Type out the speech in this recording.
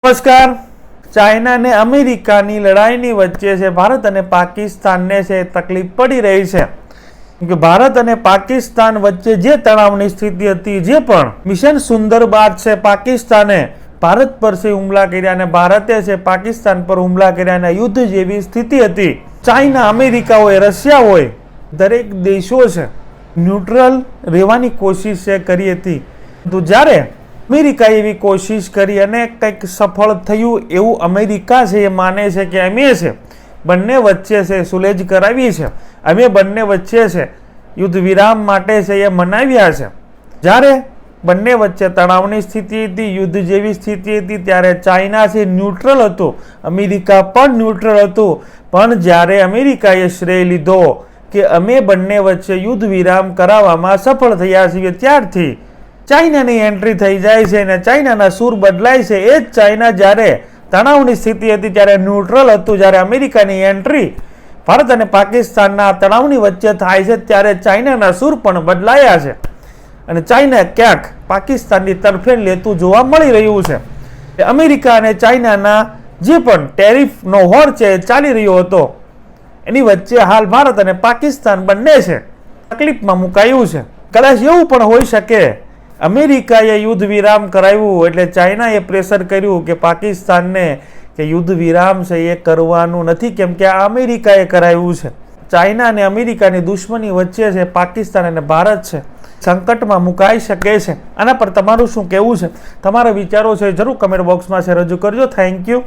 નમસ્કાર। ચાઇના ને અમેરિકાની લડાઈની વચ્ચે છે ભારત અને પાકિસ્તાનને છે તકલીફ પડી રહી છે કે ભારત અને પાકિસ્તાન વચ્ચે જે તણાવની સ્થિતિ હતી, જે પણ મિશન સુંદર બાદ છે પાકિસ્તાને ભારત પર છે હુમલા કર્યા અને ભારતે છે પાકિસ્તાન પર હુમલા કર્યા અને યુદ્ધ જેવી સ્થિતિ હતી। ચાઇના, અમેરિકા હોય, રશિયા હોય, દરેક દેશો છે ન્યુટ્રલ રહેવાની કોશિશ છે કરી હતી। તો જ્યારે અમેરિકાએ એવી કોશિશ કરી અને કંઈક સફળ થયું એવું અમેરિકા છે એ માને છે કે અમે છે બંને વચ્ચે છે સુલેજ કરાવી છે, અમે બંને વચ્ચે છે યુદ્ધ વિરામ માટે છે એ મનાવ્યા છે। જ્યારે બંને વચ્ચે તણાવની સ્થિતિ હતી, યુદ્ધ જેવી સ્થિતિ હતી, ત્યારે ચાઇના છે ન્યુટ્રલ હતું, અમેરિકા પણ ન્યુટ્રલ હતું। પણ જ્યારે અમેરિકાએ શ્રેય લીધો કે અમે બંને વચ્ચે યુદ્ધ વિરામ કરાવવામાં સફળ થયા છીએ, ત્યારથી ચાઇનાની એન્ટ્રી થઈ જાય છે અને ચાઇનાના સૂર બદલાય છે। એ જ ચાઇના જ્યારે તણાવની સ્થિતિ હતી ત્યારે ન્યુટ્રલ હતું, જ્યારે અમેરિકાની એન્ટ્રી ભારત અને પાકિસ્તાનના તણાવની વચ્ચે થાય છે ત્યારે ચાઇનાના સૂર પણ બદલાયા છે અને ચાઇના ક્યાંક પાકિસ્તાનની તરફેણ લેતું જોવા મળી રહ્યું છે। અમેરિકા અને ચાઇનાના જે પણ ટેરિફનો હોર છે ચાલી રહ્યો હતો, એની વચ્ચે હાલ ભારત અને પાકિસ્તાન બંને છે તકલીફમાં મુકાયું છે। કદાચ એવું પણ હોઈ શકે અમેરિકાએ યુદ્ધ વિરામ કરાવ્યું એટલે ચાઇનાએ પ્રેશર કર્યું કે પાકિસ્તાનને કે યુદ્ધ વિરામ છે એ કરવાનું નથી, કેમ કે આ અમેરિકાએ કરાવ્યું છે। ચાઇના અને અમેરિકાની દુશ્મની વચ્ચે છે પાકિસ્તાન અને ભારત છે સંકટમાં મુકાઈ શકે છે। આના પર તમારું શું કહેવું છે? તમારા વિચારો છે જરૂર કમેન્ટ બોક્સમાં છે રજૂ કરજો। Thank you.